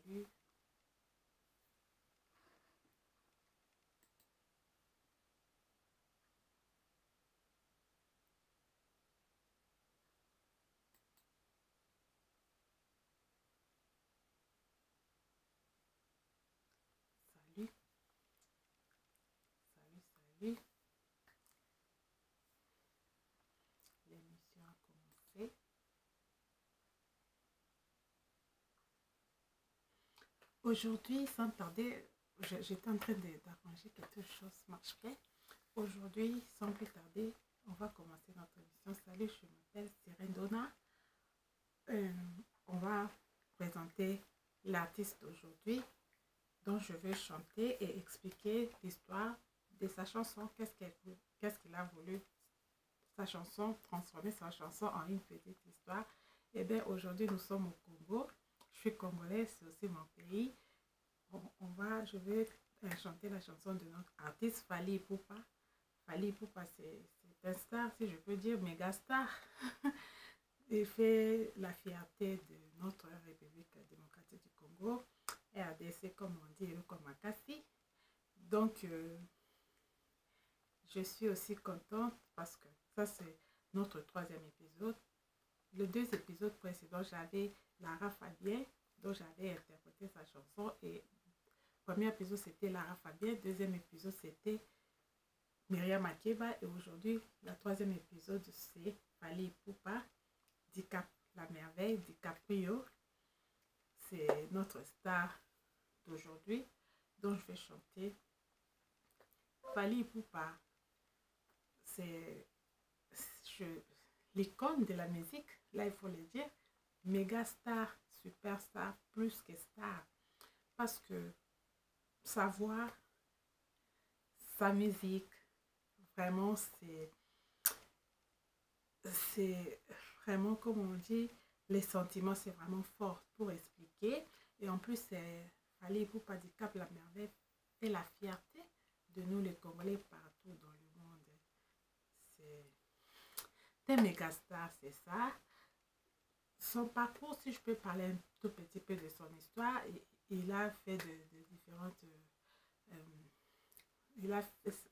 Salut. Salut. Salut, salut. L'émission a commencé. Aujourd'hui, sans tarder, j'étais en train d'arranger quelque chose marche bien. Aujourd'hui, sans plus tarder, on va commencer notre émission. Salut, je m'appelle Sirène Donna. On va présenter l'artiste d'aujourd'hui dont je vais chanter et expliquer l'histoire de sa chanson. Qu'est-ce qu'il a voulu, sa chanson, transformer sa chanson en une petite histoire. Et bien, aujourd'hui, nous sommes au Congo. Je suis congolaise, c'est aussi mon pays. Je vais chanter la chanson de notre artiste Fally Ipupa. Fally Ipupa, c'est un star, si je peux dire, méga star. Il fait la fierté de notre République démocratique du Congo, RDC comme on dit, comme Makassi. Donc, je suis aussi contente parce que ça, c'est notre 3e épisode. Les 2 épisodes précédents, j'avais Lara Fabian, dont j'avais interprété sa chanson. Et le premier épisode, c'était Lara Fabian. 2e épisode, c'était Myriam Makeba. Et aujourd'hui, le 3e épisode, c'est Fally Ipupa, Dicap, la merveille, DiCaprio. C'est notre star d'aujourd'hui, dont je vais chanter. Fally Ipupa, c'est l'icône de la musique, là il faut le dire, méga star, superstar, plus que star, parce que sa voix, sa musique, vraiment c'est vraiment, comme on dit, les sentiments, c'est vraiment fort pour expliquer. Et en plus, Fally Ipupa Dicap la merveille et la fierté de nous les Congolais partout dans le monde. C'est un méga star, c'est ça. Son parcours, si je peux parler un tout petit peu de son histoire, il a fait de différentes...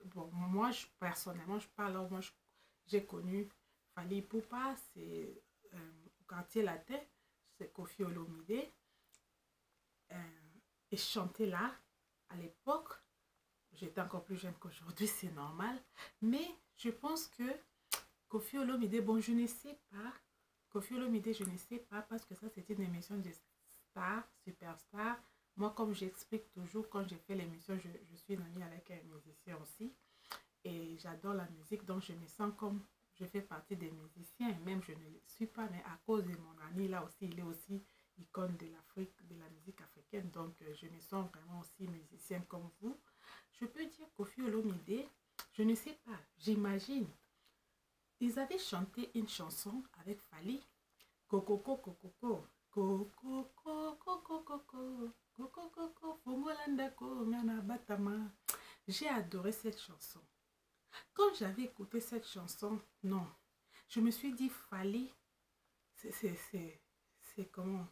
bon, moi, personnellement, je parle, moi, j'ai connu Fally Ipupa, c'est au quartier latin, c'est Koffi Olomide. Et chanter là, à l'époque, j'étais encore plus jeune qu'aujourd'hui, c'est normal. Mais je pense que Koffi Olomide, bon, je ne sais pas. Koffi Olomide, je ne sais pas parce que ça, c'était une émission de star, superstar. Moi, comme j'explique toujours, quand j'ai fait l'émission, je suis une amie avec un musicien aussi. Et j'adore la musique, donc je me sens comme je fais partie des musiciens. Même je ne le suis pas, mais à cause de mon ami là aussi, il est aussi icône de l'Afrique, de la musique africaine. Donc je me sens vraiment aussi musicienne comme vous. Je peux dire Koffi Olomide, je ne sais pas, j'imagine. Ils avaient chanté une chanson avec Fally. Coco, coco, coco. Coco, coco, coco, coco. Coco, coco, fongolanda ko, ngana batama. J'ai adoré cette chanson. Quand j'avais écouté cette chanson, non, je me suis dit, Fally, c'est comment?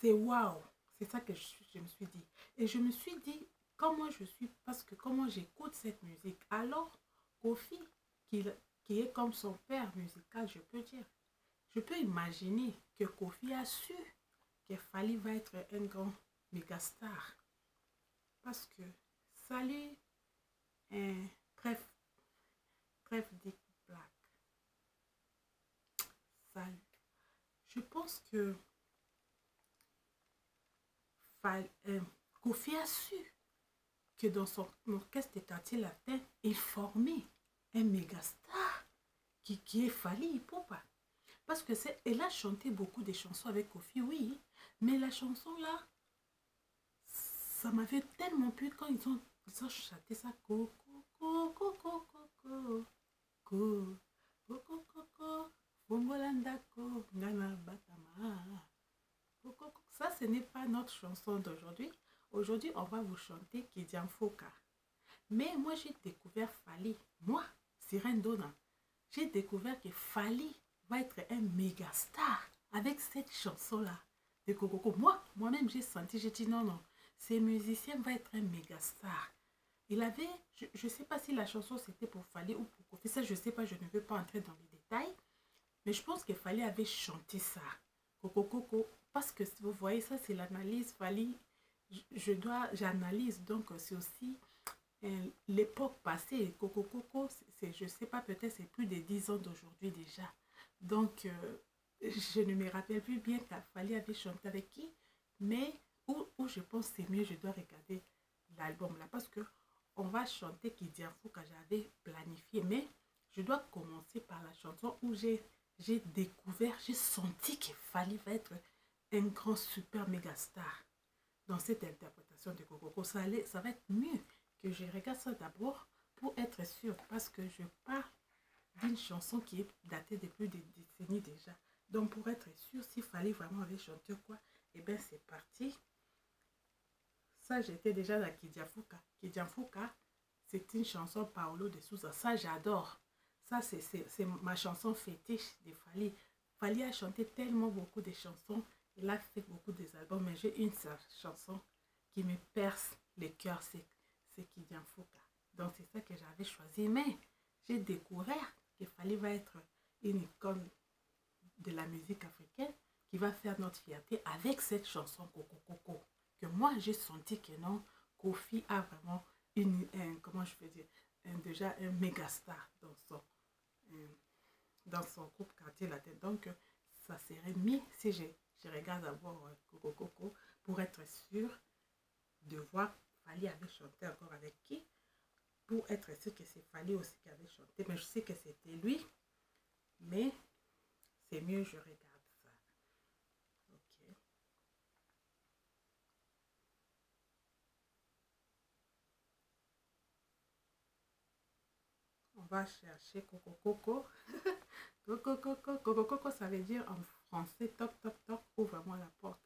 C'est waouh. C'est ça que je me suis dit. Et je me suis dit, comment je suis, parce que comment j'écoute cette musique. Alors, Koffi, qui est comme son père musical, je peux dire, je peux imaginer que Koffi a su que Fally va être un grand méga star. Parce que salut, trêve Dick Black. Salut. Je pense que Koffi a su que dans son orchestre de quartier latin, il formait un méga star qui est Fally Ipupa. Parce que elle a chanté beaucoup de chansons avec Koffi, oui, mais la chanson là, ça m'avait tellement plu quand ils ont chanté ça. Coco, coco, coco, coco, coco, coco, coco, bongolandako, ngana batama. Ça, ce n'est pas notre chanson d'aujourd'hui. Aujourd'hui, on va vous chanter Kidian Foka. Mais moi, j'ai découvert Fally. Moi, Sirène Donna, j'ai découvert que Fally va être un méga star avec cette chanson-là. de Coco. Moi-même, j'ai senti, j'ai dit non, non, ce musicien va être un méga star. Il avait, je ne sais pas si la chanson c'était pour Fally ou pour Kofi, ça je ne sais pas, je ne veux pas entrer dans les détails, mais je pense que Fally avait chanté ça, Coco, parce que vous voyez, ça c'est l'analyse, Fally, j'analyse, donc c'est aussi l'époque passée, Coco, je ne sais pas, peut-être c'est plus de 10 ans d'aujourd'hui déjà, donc je ne me rappelle plus bien qu'à Fally avait chanté avec qui, mais où je pense que c'est mieux, je dois regarder l'album là, parce que on va chanter Kidiafou que j'avais planifié, mais je dois commencer par la chanson où j'ai découvert, j'ai senti qu'il fallait être un grand super méga star dans cette interprétation de Coco. Ça va être mieux que je regarde ça d'abord pour être sûr, parce que je pars d'une chanson qui est datée de plus de décennies déjà. Donc pour être sûr, s'il fallait vraiment aller chanter quoi, et bien c'est parti. Ça, j'étais déjà dans Kidiafuka. Kidiafuka, c'est une chanson Paolo de Souza. Ça, j'adore. Ça, c'est ma chanson fétiche de Fally. Fally a chanté tellement beaucoup de chansons. Il a fait beaucoup des albums, mais j'ai une seule chanson qui me perce le cœur, c'est Kidiafuka. Donc, c'est ça que j'avais choisi. Mais j'ai découvert que Fally va être une icône de la musique africaine qui va faire notre fierté avec cette chanson Coco. Que moi j'ai senti que non, Kofi a vraiment comment je peux dire, déjà un méga star dans son groupe Quartier Latin. Donc ça serait mieux si je regarde d'abord Coco pour être sûr de voir Fally avait chanté encore avec qui, pour être sûr que c'est Fally aussi qui avait chanté, mais je sais que c'était lui, mais c'est mieux je regarde ça. Ok. On va chercher Coco. Coco, ça veut dire en français toc toc toc, ouvre-moi la porte.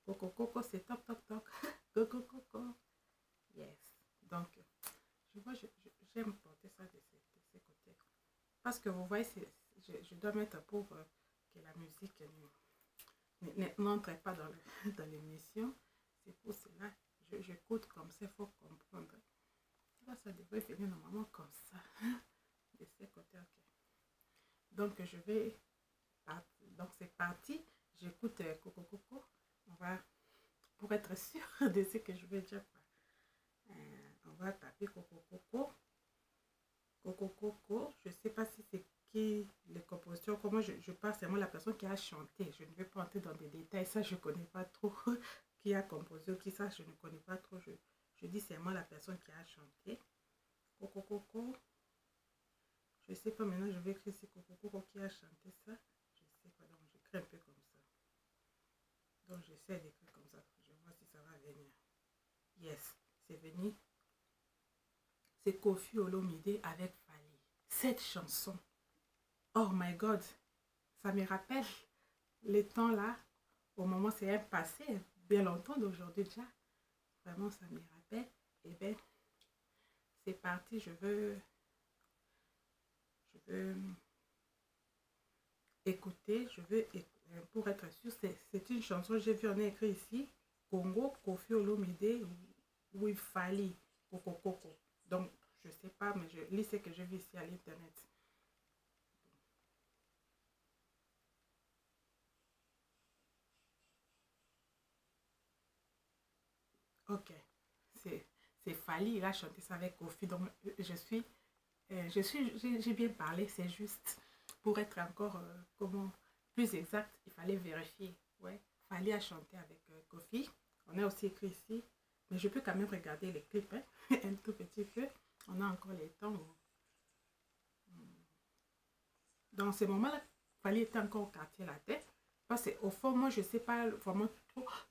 Coco, c'est toc toc toc. Coco. Yes. Donc, je vois, j'aime porter ça de ces côtés. Parce que vous voyez, je dois mettre pour que la musique n'entre pas dans l'émission. C'est pour cela, j'écoute comme ça, il faut comprendre. Là, ça devrait venir normalement comme ça. De ces côtés, ok. Donc, je vais. Donc, c'est parti. J'écoute Coco. On va, pour être sûr de ce que je vais dire, on va taper Coco. Je ne sais pas si c'est qui les compositeurs. Comment je parle, c'est moi la personne qui a chanté. Je ne vais pas entrer dans des détails. Ça, je ne connais pas trop. Qui a composé ou qui ça, je ne connais pas trop. Je dis c'est moi la personne qui a chanté. Coco. Je ne sais pas maintenant, je vais écrire c'est Coco qui a chanté ça. Je ne sais pas, donc j'écris un peu comme ça. Donc j'essaie d'écrire comme ça. Je vois si ça va venir. Yes, c'est venu. C'est Koffi Olomide avec Fally. Cette chanson, oh my God, ça me rappelle les temps là. Au moment, c'est un passé, bien longtemps d'aujourd'hui déjà. Vraiment, ça me rappelle. Et bien, c'est parti. Je veux écouter. Pour être sûr, c'est une chanson, j'ai vu, on a écrit ici, Congo, Koffi Olomide, with Fally, Coco. Donc, je sais pas, mais je lis ce que j'ai vu ici à l'internet. Ok, c'est Fally, il a chanté ça avec Kofi, donc j'ai bien parlé, c'est juste pour être encore comment plus exact, il fallait vérifier. Ouais, Fally a chanté avec Kofi. On a aussi écrit ici, mais je peux quand même regarder les clips, hein, un tout petit peu. On a encore les temps. Dans ce moment-là, Fally était encore au quartier la tête. Parce qu'au fond, moi, je ne sais pas vraiment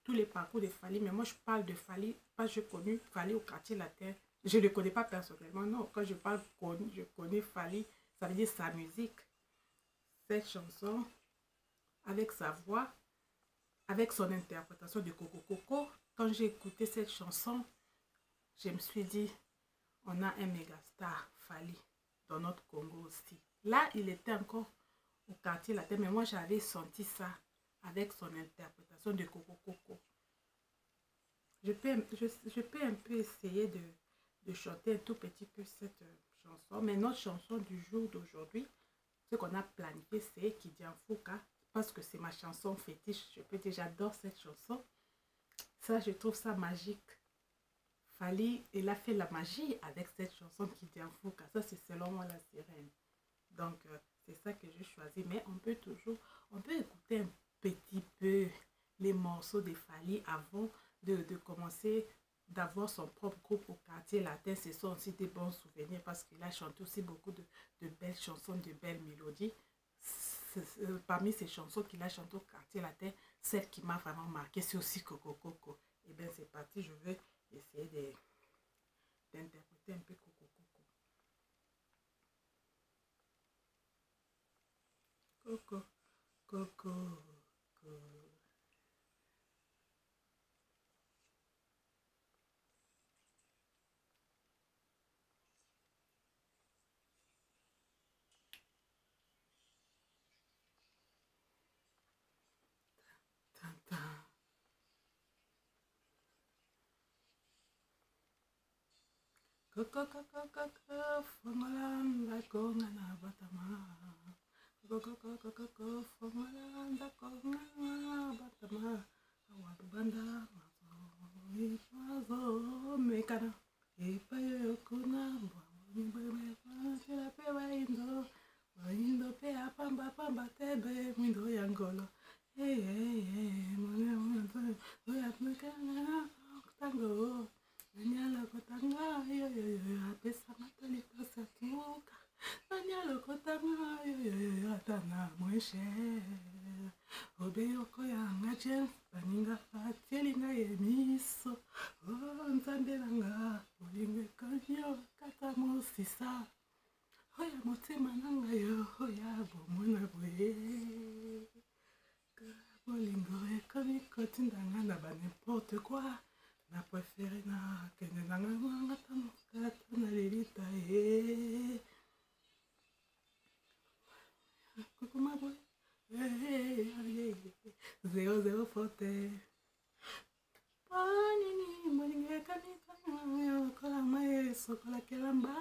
tous les parcours de Fally, mais moi, je parle de Fally, parce que j'ai connu Fally au quartier latin. Je ne le connais pas personnellement, non. Quand je parle connu, je connais Fally, ça veut dire sa musique. Cette chanson, avec sa voix, avec son interprétation de Coco. Quand j'ai écouté cette chanson, je me suis dit, on a un méga star, Fally, dans notre Congo aussi. Là, il était encore au quartier latin, mais moi, j'avais senti ça avec son interprétation de Coco Coco. Je peux un peu essayer de chanter un tout petit peu cette chanson, mais notre chanson du jour d'aujourd'hui, ce qu'on a planifié, c'est Kidian Fouka, parce que c'est ma chanson fétiche. Je peux dire, j'adore cette chanson. Ça, je trouve ça magique. Fally, il a fait la magie avec cette chanson Kidian Fouka. Ça, c'est selon moi la sirène. Donc, c'est ça que j'ai choisi. Mais on peut écouter un petit peu les morceaux de Fally avant de commencer d'avoir son propre groupe au quartier latin. Ce sont aussi des bons souvenirs parce qu'il a chanté aussi beaucoup de belles chansons, de belles mélodies. Parmi ces chansons qu'il a chantées au quartier latin, celle qui m'a vraiment marqué, c'est aussi Coco Coco. Et bien c'est parti, je vais essayer d'interpréter un peu Coco Coco. Coco, Coco, Coco. Coco, coco, coco, fongolanda konga na batama. Coco, coco, coco, fongolanda konga na batama. Awabanda mazo, mazo mekana. Ipa yokuna mbwa, mbwe kwa pe waindo. Waindo pe apamba pamba tebe mwindo yangolo. Hey, hey, hey, mwana mwana, oya mekana, tango. Nanyalo kotanga yo yo yo apesa matolito sakimuka. Nanyalo kotanga yo yo yo atana mweshe. Obe yoko yanga jen baninga fatelinga yemiso. Oh nzambe nanga olinge kanyo kata mosisa. Oya motema nanga yo oya bomona boye. Bolingo ekomi kotindanga na ba n'importe quoi. Na préféré na kende na nga tano na lelita e kokoma boy zero zero forte panini molinga kanika kola mae sokola kelamba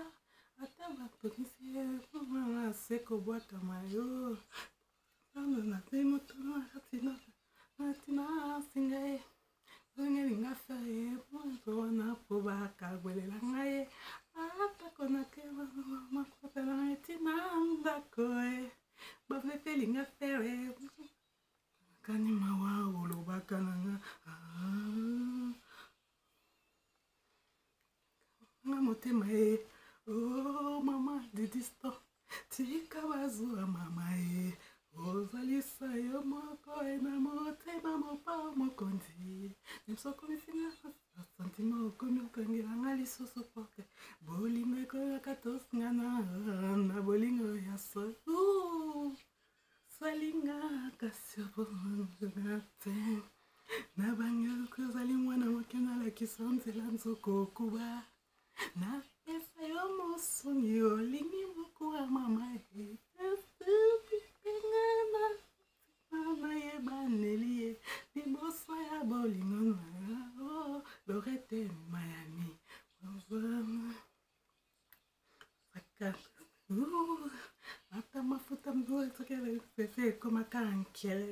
ata batokisi na seko bwaka mayo na te motono atina singae Ngelinga faye mwana poba kagwelela ngaye atako na kewa makwapela etina ndako bafefelinga fere kani mawa olobaka nanga nga motema oh mama de distant tika bazwa mama ozalisa yo moko na motema mopa mokonzi nimsokomisinga santima okomi okangelanga lisusu poke bolingo ekoyaka tosingana na bolingo ya solo salinga kasi obonga te na bangi kozali mwana moke nalakisa nzela nzoko okuba napesa yo mosuni olingi mokuwa mama nayebanelie liboso ya bolingo na lorete mayani ata mafuta mzuri tokele pepe ekomaka nkele